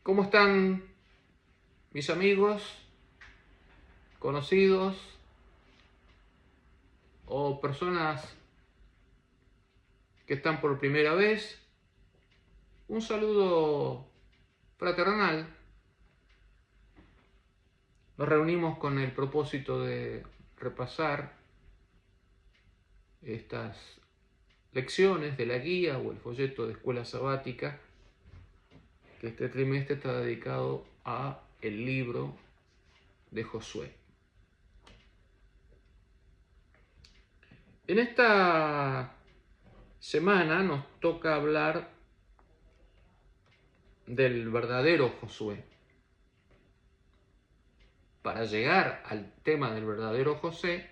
¿Cómo están mis amigos, conocidos o personas que están por primera vez? Un saludo fraternal. Nos reunimos con el propósito de repasar estas lecciones de la guía o el folleto de escuela sabática, que este trimestre está dedicado a el libro de Josué. En esta semana nos toca hablar del verdadero Josué. Para llegar al tema del verdadero Josué,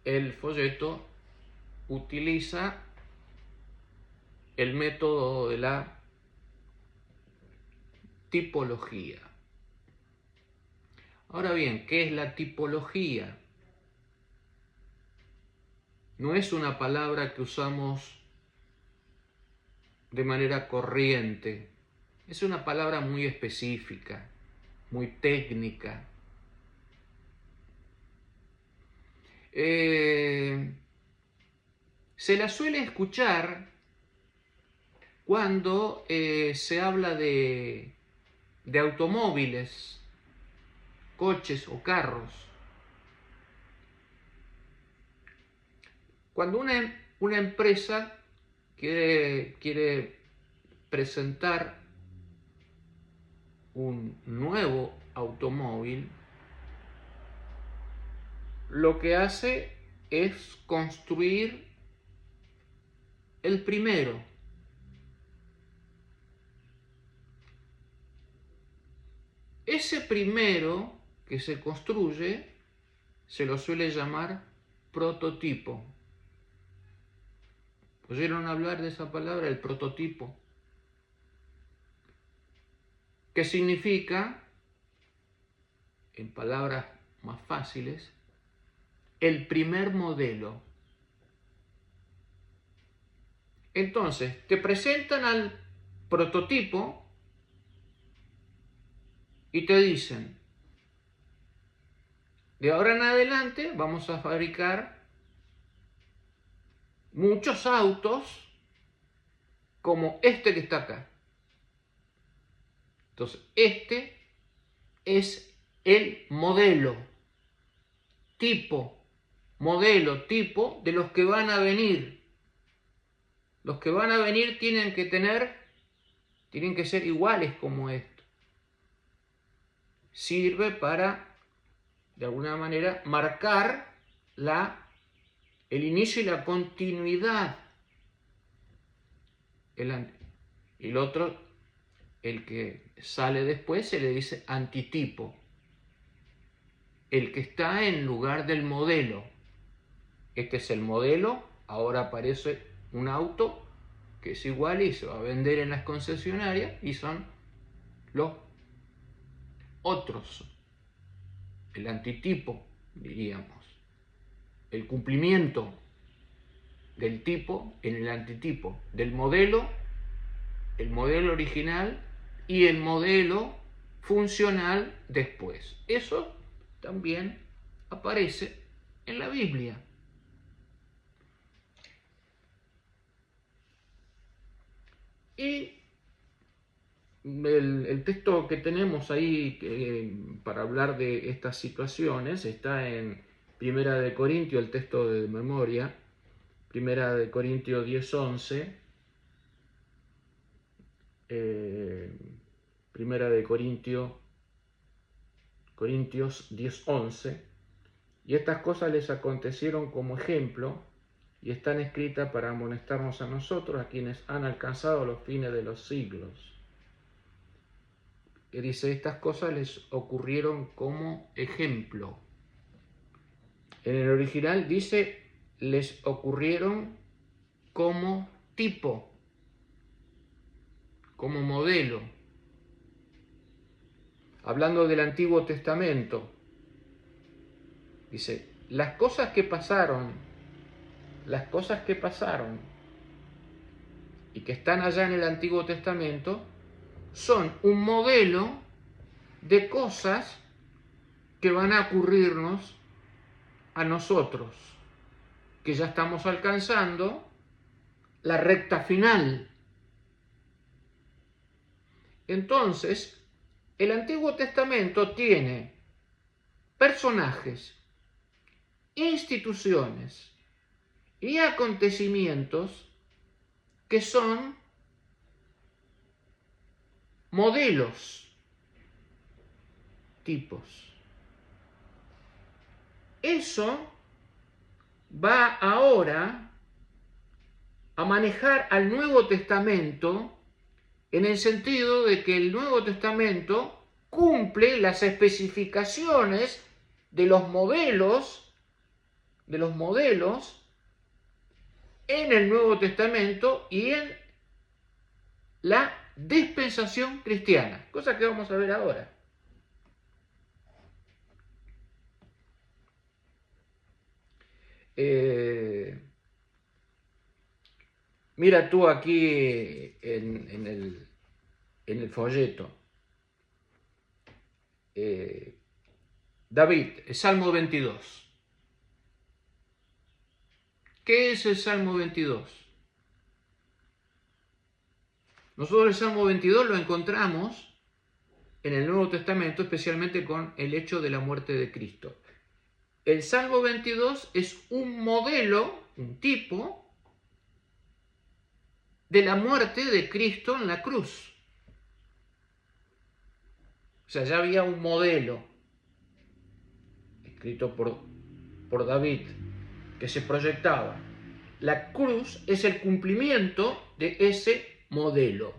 el folleto utiliza el método de la tipología. Ahora bien, ¿qué es la tipología? No es una palabra que usamos de manera corriente. Es una palabra muy específica, muy técnica. Se la suele escuchar cuando se habla de automóviles, coches o carros. Cuando una empresa quiere presentar un nuevo automóvil, lo que hace es construir el primero. Ese primero que se construye se lo suele llamar prototipo. ¿Oyeron hablar de esa palabra, el prototipo? ¿Qué significa, en palabras más fáciles, el primer modelo? Entonces, te presentan al prototipo y te dicen, de ahora en adelante vamos a fabricar muchos autos como este que está acá. Entonces, este es el modelo, modelo, tipo de los que van a venir. Los que van a venir tienen que ser iguales como esto. Sirve para, de alguna manera, marcar el inicio y la continuidad. El otro, el que sale después, se le dice antitipo. El que está en lugar del modelo. Este es el modelo, ahora aparece un auto que es igual y se va a vender en las concesionarias y son los otros. El antitipo, diríamos. El cumplimiento del tipo en el antitipo. Del modelo, el modelo original y el modelo funcional después. Eso también aparece en la Biblia. Y el texto que tenemos ahí para hablar de estas situaciones está en Primera de Corintios, el texto de memoria, Primera de Corintios 10:11, Primera de Corintios 10:11, y estas cosas les acontecieron como ejemplo y están escritas para amonestarnos a nosotros, a quienes han alcanzado los fines de los siglos. Y dice, estas cosas les ocurrieron como ejemplo. En el original dice, les ocurrieron como tipo, como modelo. Hablando del Antiguo Testamento, dice, las cosas que pasaron y que están allá en el Antiguo Testamento son un modelo de cosas que van a ocurrirnos a nosotros, que ya estamos alcanzando la recta final. Entonces, el Antiguo Testamento tiene personajes, instituciones y acontecimientos que son modelos, tipos. Eso va ahora a manejar al Nuevo Testamento en el sentido de que el Nuevo Testamento cumple las especificaciones de los modelos en el Nuevo Testamento y en la dispensación cristiana, cosa que vamos a ver ahora. Mira tú aquí en el folleto. David, el Salmo 22. ¿Qué es el Salmo 22? Nosotros el Salmo 22 lo encontramos en el Nuevo Testamento, especialmente con el hecho de la muerte de Cristo. El Salmo 22 es un modelo, un tipo, de la muerte de Cristo en la cruz. O sea, ya había un modelo escrito por David que se proyectaba. La cruz es el cumplimiento de ese modelo.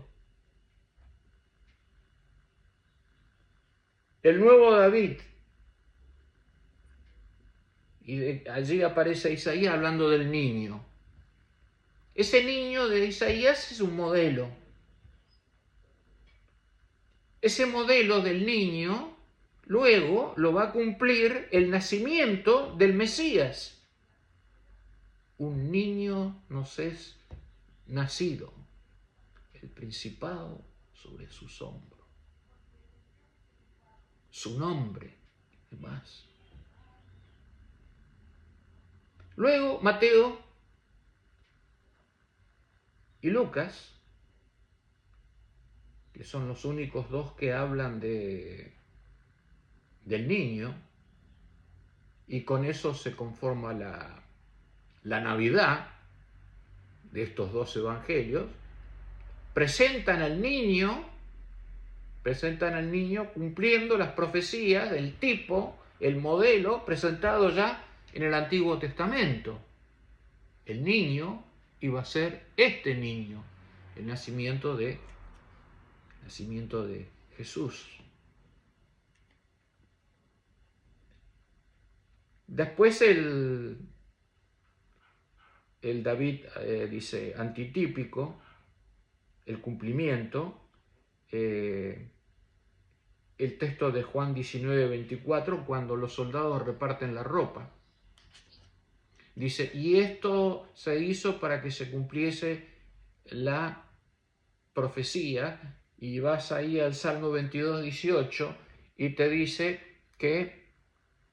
El nuevo David, y allí aparece Isaías hablando del niño. Ese niño de Isaías es un modelo. Ese modelo del niño luego lo va a cumplir el nacimiento del Mesías. Un niño nos es nacido, el principado sobre sus hombros. Su nombre, además. Luego Mateo y Lucas, que son los únicos dos que hablan del niño, y con eso se conforma la Navidad de estos dos evangelios, presentan al niño cumpliendo las profecías del tipo, el modelo presentado ya en el Antiguo Testamento. El niño iba a ser este niño, el nacimiento de Jesús. Después el David dice antitípico, el cumplimiento, el texto de Juan 19:24, cuando los soldados reparten la ropa. Dice, y esto se hizo para que se cumpliese la profecía, y vas ahí al Salmo 22:18 y te dice que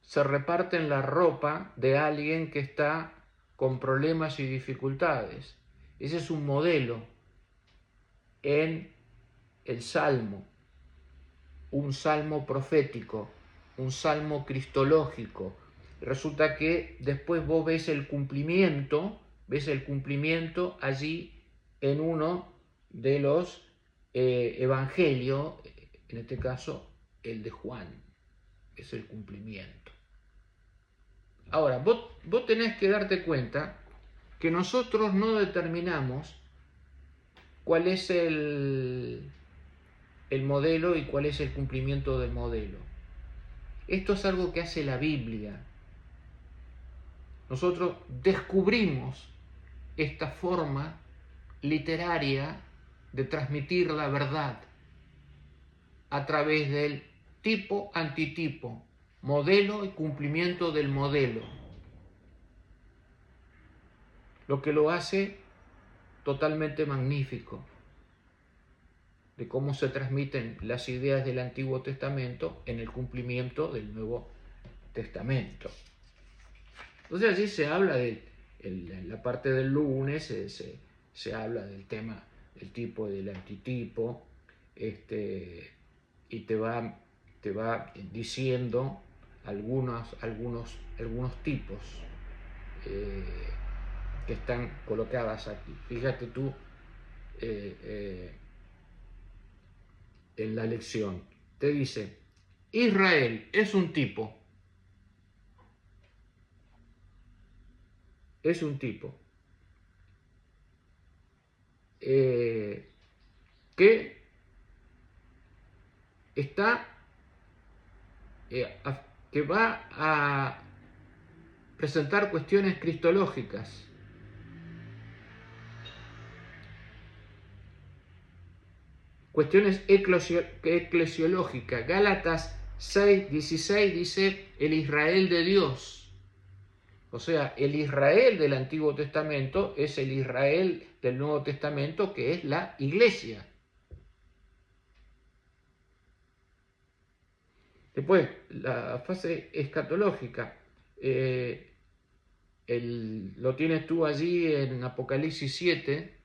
se reparten la ropa de alguien que está con problemas y dificultades. Ese es un modelo en el Salmo, un salmo profético, un salmo cristológico. Resulta que después vos ves el cumplimiento allí en uno de los evangelios, en este caso el de Juan, es el cumplimiento. Ahora, vos tenés que darte cuenta que nosotros no determinamos cuál es el modelo y cuál es el cumplimiento del modelo. Esto es algo que hace la Biblia. Nosotros descubrimos esta forma literaria de transmitir la verdad a través del tipo, antitipo, modelo y cumplimiento del modelo. Lo que lo hace totalmente magnífico de cómo se transmiten las ideas del Antiguo Testamento en el cumplimiento del Nuevo Testamento. Entonces allí se habla en la parte del lunes, se habla del tema del tipo y del antitipo, y te va diciendo algunos tipos que están colocadas aquí. Fíjate tú en la lección. Te dice, Israel es un tipo. Es un tipo que está que va a presentar cuestiones cristológicas, cuestiones eclesiológicas. Gálatas 6:16 dice el Israel de Dios. O sea, el Israel del Antiguo Testamento es el Israel del Nuevo Testamento, que es la Iglesia. Después, la fase escatológica. Lo tienes tú allí en Apocalipsis 7,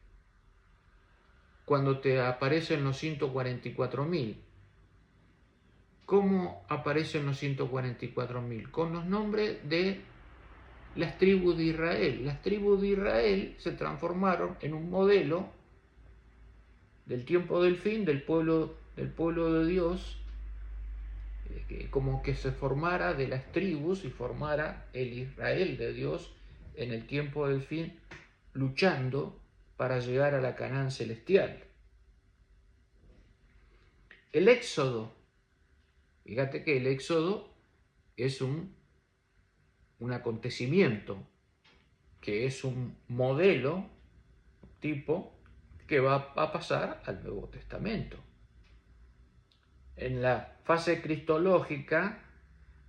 cuando te aparecen los 144.000. ¿Cómo aparecen los 144.000? Con los nombres de las tribus de Israel. Las tribus de Israel se transformaron en un modelo del tiempo del fin, del pueblo de Dios, como que se formara de las tribus y formara el Israel de Dios en el tiempo del fin, luchando para llegar a la Canaán celestial. El Éxodo, fíjate que el Éxodo es un acontecimiento, que es un modelo tipo que va a pasar al Nuevo Testamento. En la fase cristológica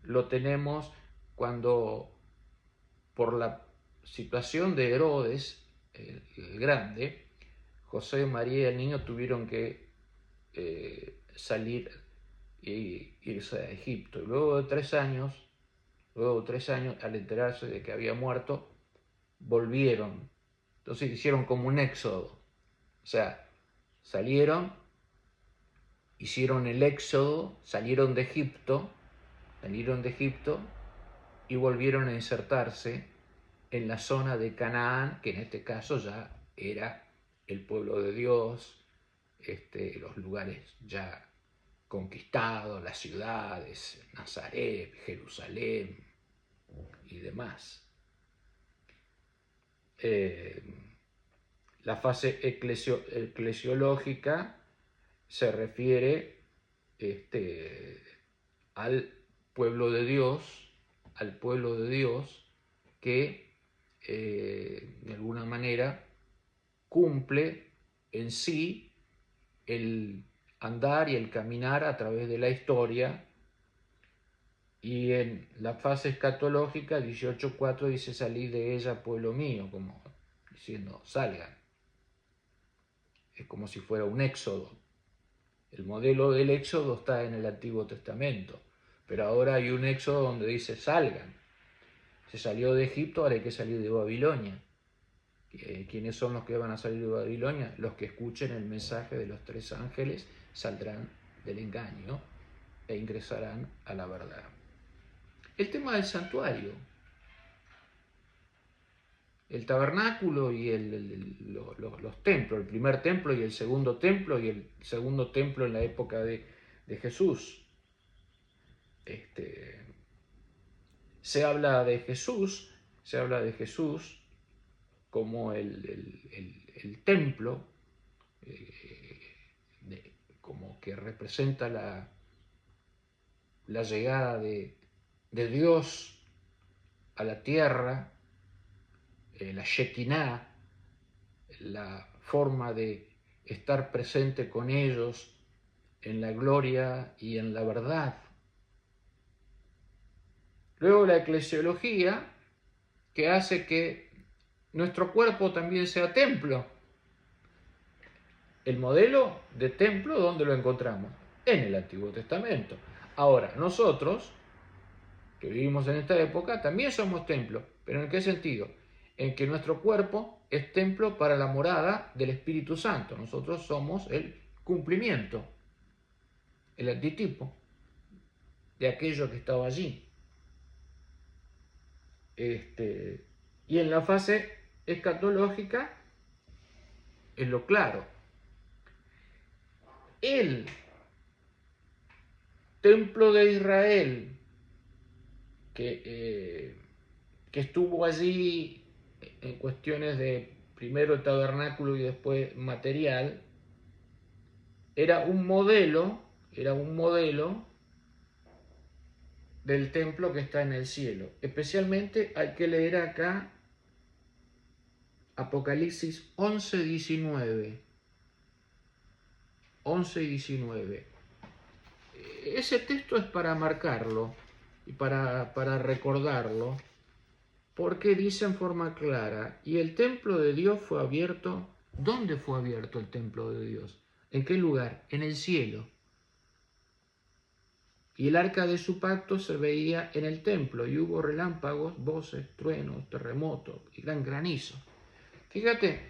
lo tenemos cuando, por la situación de Herodes el Grande, José, María y el niño tuvieron que salir e irse a Egipto. Y luego de 3 años, al enterarse de que había muerto, volvieron. Entonces hicieron como un éxodo. O sea, hicieron el éxodo, salieron de Egipto y volvieron a insertarse en la zona de Canaán, que en este caso ya era el pueblo de Dios, los lugares ya conquistados, las ciudades, Nazaret, Jerusalén y demás. La fase eclesiológica se refiere al pueblo de Dios, que de alguna manera cumple en sí el andar y el caminar a través de la historia. Y en la fase escatológica 18:4 dice: salid de ella, pueblo mío, como diciendo salgan. Es como si fuera un éxodo. El modelo del éxodo está en el Antiguo Testamento, pero ahora hay un éxodo donde dice salgan. Se salió de Egipto, ahora hay que salir de Babilonia. ¿Quiénes son los que van a salir de Babilonia? Los que escuchen el mensaje de los 3 ángeles saldrán del engaño e ingresarán a la verdad. El tema del santuario, el tabernáculo y los templos, el primer templo y el segundo templo, y el segundo templo en la época de Jesús. Se habla de Jesús como el templo, como que representa la llegada de Dios a la tierra, la Shekinah, la forma de estar presente con ellos en la gloria y en la verdad. Luego la eclesiología, que hace que nuestro cuerpo también sea templo. El modelo de templo, ¿dónde lo encontramos? En el Antiguo Testamento. Ahora, nosotros, que vivimos en esta época, también somos templos. ¿Pero en qué sentido? En que nuestro cuerpo es templo para la morada del Espíritu Santo. Nosotros somos el cumplimiento, el antitipo de aquello que estaba allí. Y en la fase escatológica es lo claro. El templo de Israel que estuvo allí en cuestiones de primero el tabernáculo y después material, era un modelo del templo que está en el cielo. Especialmente hay que leer acá Apocalipsis 11, 19. 11 y 19. Ese texto es para marcarlo y para recordarlo, porque dice en forma clara, y el templo de Dios fue abierto. ¿Dónde fue abierto el templo de Dios? ¿En qué lugar? En el cielo. Y el arca de su pacto se veía en el templo, y hubo relámpagos, voces, truenos, terremotos y gran granizo. Fíjate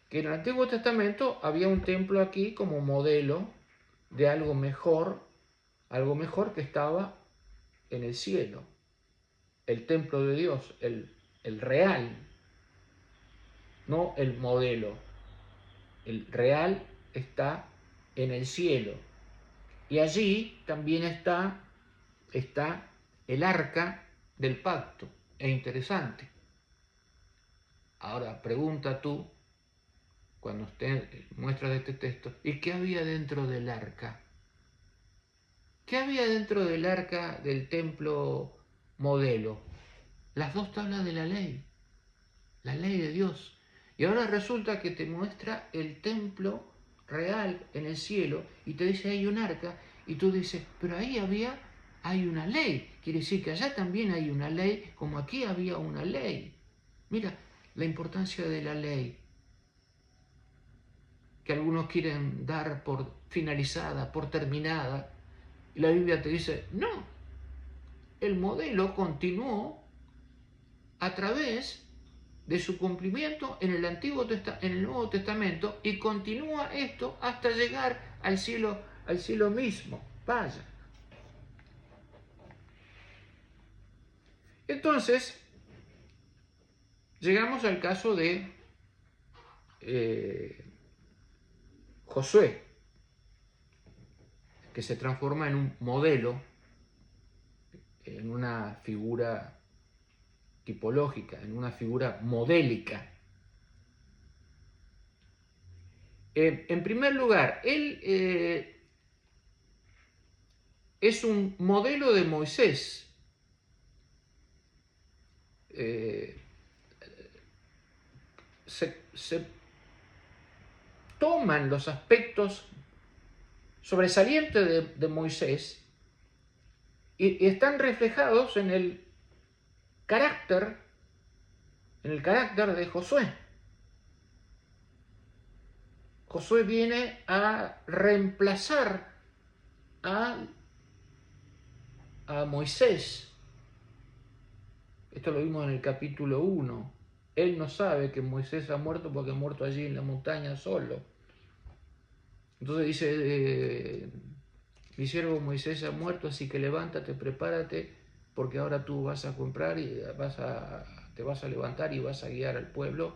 que en el Antiguo Testamento había un templo aquí como modelo de algo mejor que estaba en el cielo. El templo de Dios, el real, no el modelo. El real está en el cielo. Y allí también está el arca del pacto. Es interesante. Ahora, pregunta tú, cuando muestras este texto, ¿y qué había dentro del arca? ¿Qué había dentro del arca del templo modelo? Las dos tablas de la ley de Dios. Y ahora resulta que te muestra el templo real en el cielo y te dice hay un arca y tú dices, pero ahí hay una ley. Quiere decir que allá también hay una ley, como aquí había una ley. Mira la importancia de la ley, que algunos quieren dar por finalizada, por terminada. Y la Biblia te dice, no, el modelo continuó a través de su cumplimiento en el Nuevo Testamento, y continúa esto hasta llegar al cielo mismo. Vaya. Entonces, llegamos al caso de Josué, que se transforma en un modelo, en una figura tipológica, en una figura modélica. En primer lugar, él es un modelo de Moisés. Se toman los aspectos sobresalientes de Moisés y están reflejados en el carácter de Josué. Josué viene a reemplazar a Moisés. Esto lo vimos en el capítulo 1. Él no sabe que Moisés ha muerto porque ha muerto allí en la montaña solo. Entonces dice, mi siervo Moisés ha muerto, así que levántate, prepárate, porque ahora tú vas a comprar y te vas a levantar y vas a guiar al pueblo.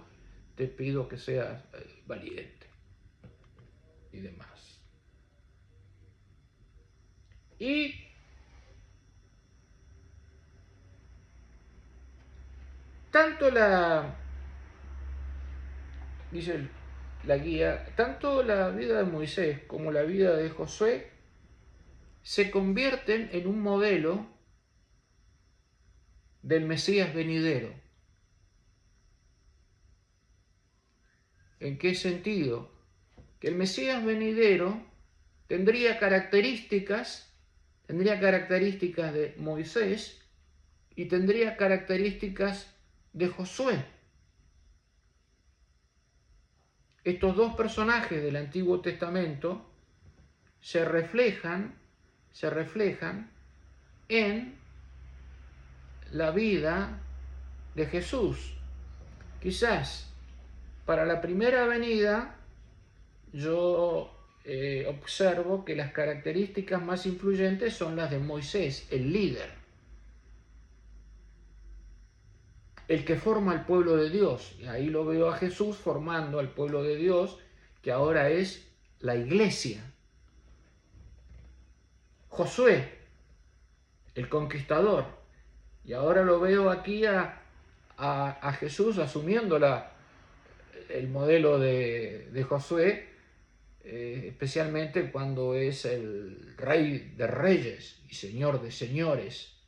Te pido que seas valiente y demás. Y tanto dice la guía, tanto la vida de Moisés como la vida de Josué se convierten en un modelo del Mesías venidero. ¿En qué sentido? Que el Mesías venidero tendría características de Moisés y tendría características de Josué. estos dos personajes del Antiguo Testamento se reflejan en la vida de Jesús. Quizás para la primera venida yo observo que las características más influyentes son las de Moisés, el líder, el que forma al pueblo de Dios. Y ahí lo veo a Jesús formando al pueblo de Dios, que ahora es la iglesia. Josué, el conquistador. Y ahora lo veo aquí a Jesús asumiendo el modelo de Josué, especialmente cuando es el rey de reyes y señor de señores,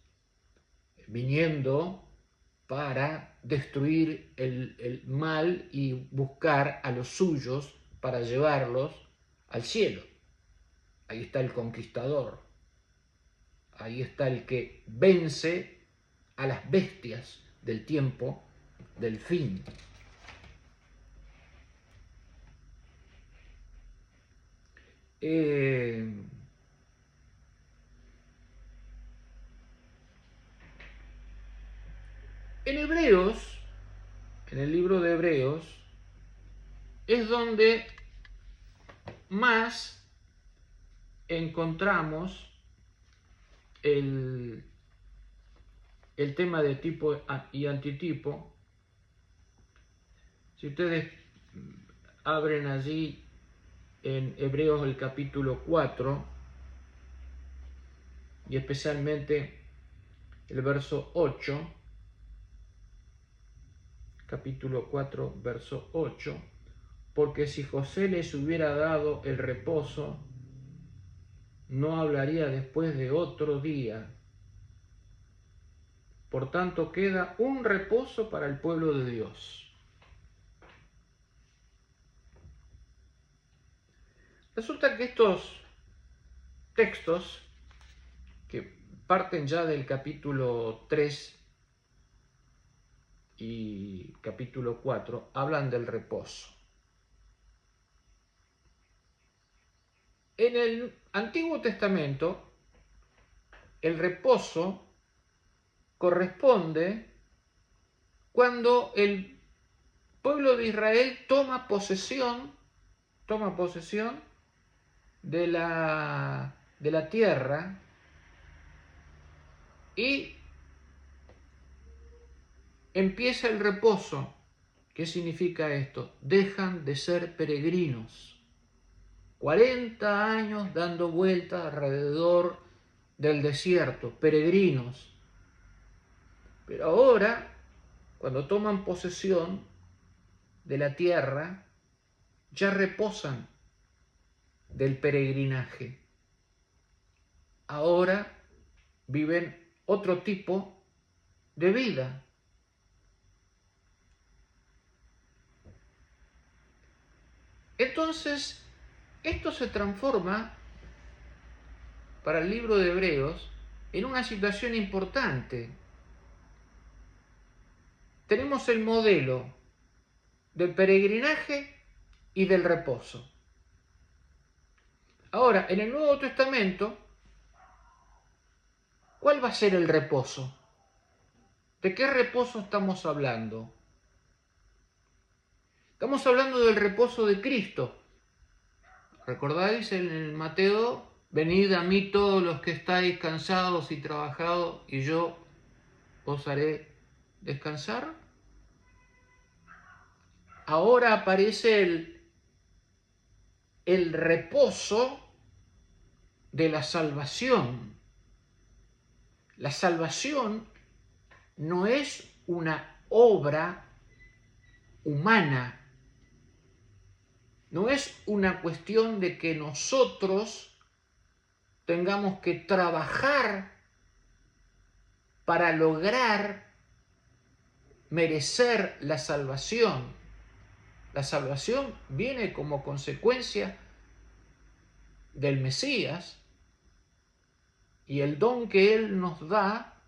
viniendo para destruir el mal y buscar a los suyos para llevarlos al cielo. Ahí está el conquistador, ahí está el que vence a las bestias del tiempo del fin. En Hebreos, en el libro de Hebreos, es donde más encontramos el tema de tipo y antitipo. Si ustedes abren allí en Hebreos el capítulo 4, y especialmente el verso 8, capítulo 4, verso 8, porque si José les hubiera dado el reposo, no hablaría después de otro día. Por tanto, queda un reposo para el pueblo de Dios. Resulta que estos textos, que parten ya del capítulo 3 y capítulo 4, hablan del reposo. En el Antiguo Testamento, el reposo corresponde cuando el pueblo de Israel toma posesión de la tierra y empieza el reposo. ¿Qué significa esto? Dejan de ser peregrinos. 40 años dando vueltas alrededor del desierto, peregrinos. Pero ahora, cuando toman posesión de la tierra, ya reposan del peregrinaje. Ahora viven otro tipo de vida. Entonces, esto se transforma para el libro de Hebreos en una situación importante. Tenemos el modelo del peregrinaje y del reposo. Ahora, en el Nuevo Testamento, ¿cuál va a ser el reposo? ¿De qué reposo estamos hablando? Estamos hablando del reposo de Cristo. ¿Recordáis en el Mateo? Venid a mí todos los que estáis cansados y trabajados, y yo os haré descansar. Ahora aparece el reposo de la salvación. La salvación no es una obra humana, no es una cuestión de que nosotros tengamos que trabajar para lograr merecer la salvación. La salvación viene como consecuencia del Mesías, y el don que Él nos da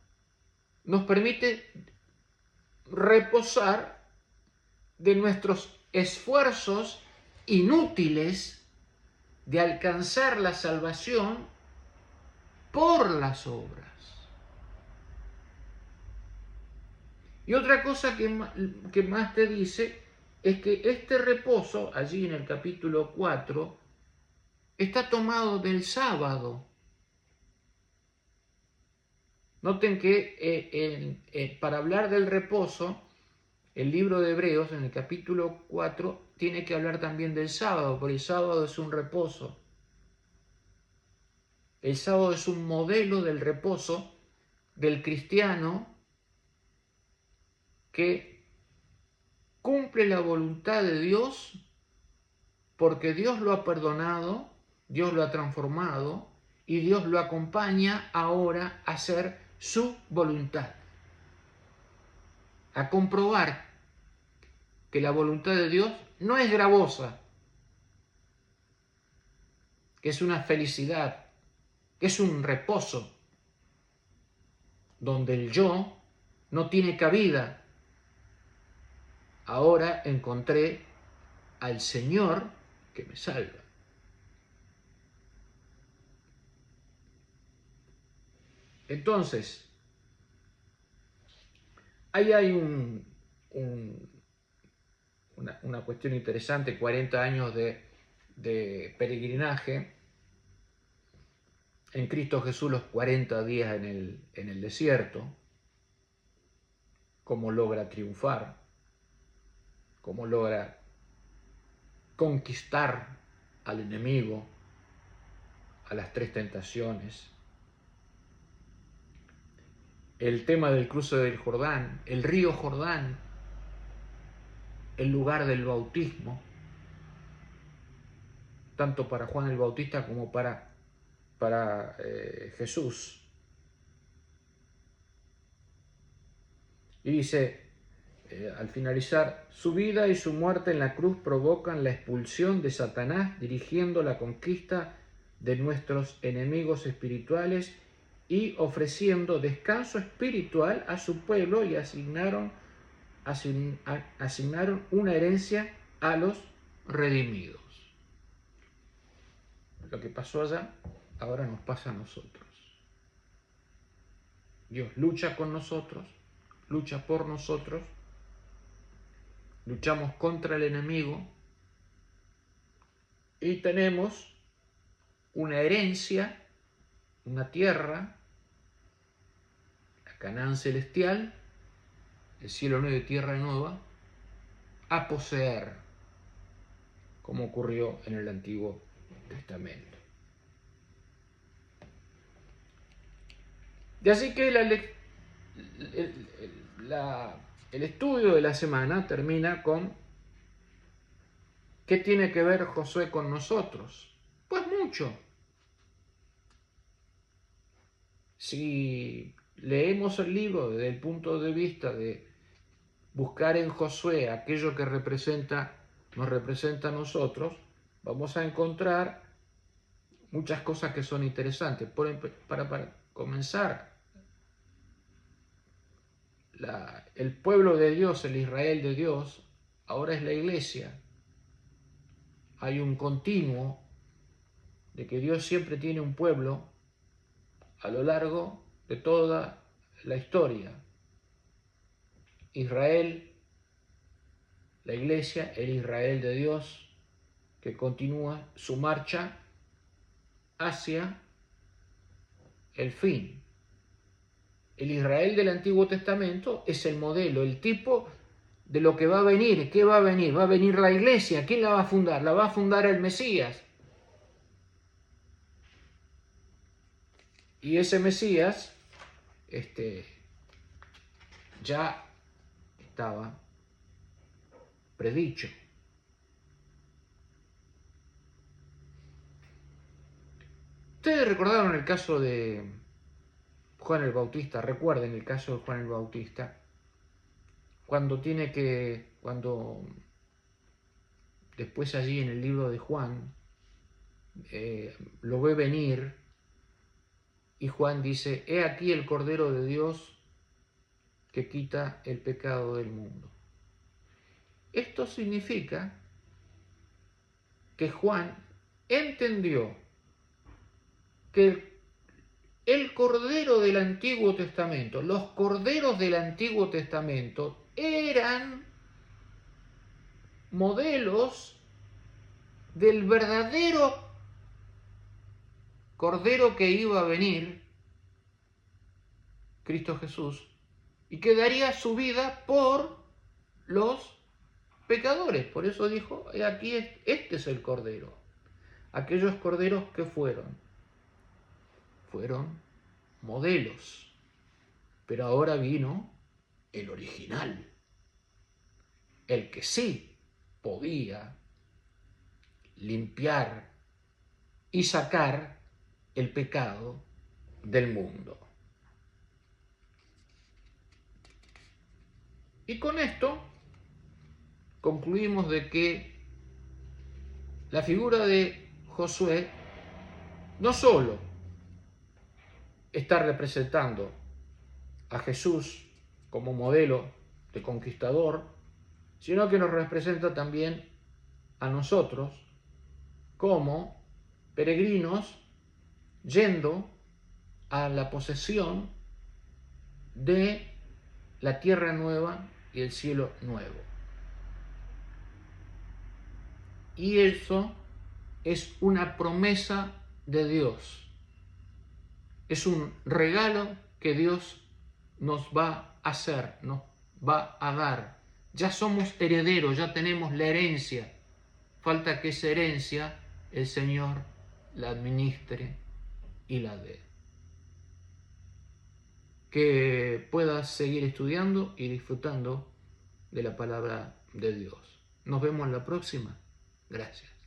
nos permite reposar de nuestros esfuerzos inútiles de alcanzar la salvación por las obras. Y otra cosa que más te dice es que este reposo, allí en el capítulo 4, está tomado del sábado. Noten que para hablar del reposo, el libro de Hebreos, en el capítulo 4, tiene que hablar también del sábado, porque el sábado es un reposo. El sábado es un modelo del reposo del cristiano que cumple la voluntad de Dios porque Dios lo ha perdonado, Dios lo ha transformado y Dios lo acompaña ahora a hacer su voluntad, a comprobar que la voluntad de Dios no es gravosa, que es una felicidad, que es un reposo, donde el yo no tiene cabida. Ahora encontré al Señor que me salva. Entonces, ahí hay una cuestión interesante, 40 años de peregrinaje, en Cristo Jesús los 40 días en el desierto, cómo logra triunfar, cómo logra conquistar al enemigo, a las 3 tentaciones, el tema del cruce del Jordán, el río Jordán, el lugar del bautismo, tanto para Juan el Bautista como para Jesús. Y dice, al finalizar, su vida y su muerte en la cruz provocan la expulsión de Satanás, dirigiendo la conquista de nuestros enemigos espirituales y ofreciendo descanso espiritual a su pueblo, y asignaron una herencia a los redimidos. Lo que pasó allá, ahora nos pasa a nosotros. Dios lucha con nosotros, lucha por nosotros, luchamos contra el enemigo y tenemos una herencia, una tierra, la Canaán celestial, el cielo nuevo y tierra nueva, a poseer, como ocurrió en el Antiguo Testamento. De así que el estudio de la semana termina con ¿qué tiene que ver Josué con nosotros? Pues mucho. Si leemos el libro desde el punto de vista de buscar en Josué aquello que nos representa a nosotros, vamos a encontrar muchas cosas que son interesantes. Para comenzar, el pueblo de Dios, el Israel de Dios, ahora es la iglesia. Hay un continuo de que Dios siempre tiene un pueblo a lo largo de toda la historia. Israel, la iglesia, el Israel de Dios, que continúa su marcha hacia el fin. El Israel del Antiguo Testamento es el modelo, el tipo de lo que va a venir. ¿Qué va a venir? Va a venir la iglesia. ¿Quién la va a fundar? La va a fundar el Mesías. Y ese Mesías ya estaba predicho. Ustedes recordaron el caso de Juan el Bautista, recuerden el caso de Juan el Bautista, cuando después allí en el libro de Juan, lo ve venir, y Juan dice, he aquí el Cordero de Dios que quita el pecado del mundo. Esto significa que Juan entendió que el Cordero del Antiguo Testamento, los corderos del Antiguo Testamento eran modelos del verdadero Cordero que iba a venir, Cristo Jesús, y que daría su vida por los pecadores. Por eso dijo, aquí este es el Cordero. Aquellos corderos que fueron modelos, pero ahora vino el original, el que sí podía limpiar y sacar el pecado del mundo. Y con esto concluimos de que la figura de Josué no solo está representando a Jesús como modelo de conquistador, sino que nos representa también a nosotros como peregrinos yendo a la posesión de la tierra nueva y el cielo nuevo. Y eso es una promesa de Dios. Es un regalo que Dios nos va a hacer, nos va a dar. Ya somos herederos, ya tenemos la herencia. Falta que esa herencia el Señor la administre y la dé. Que puedas seguir estudiando y disfrutando de la palabra de Dios. Nos vemos en la próxima. Gracias.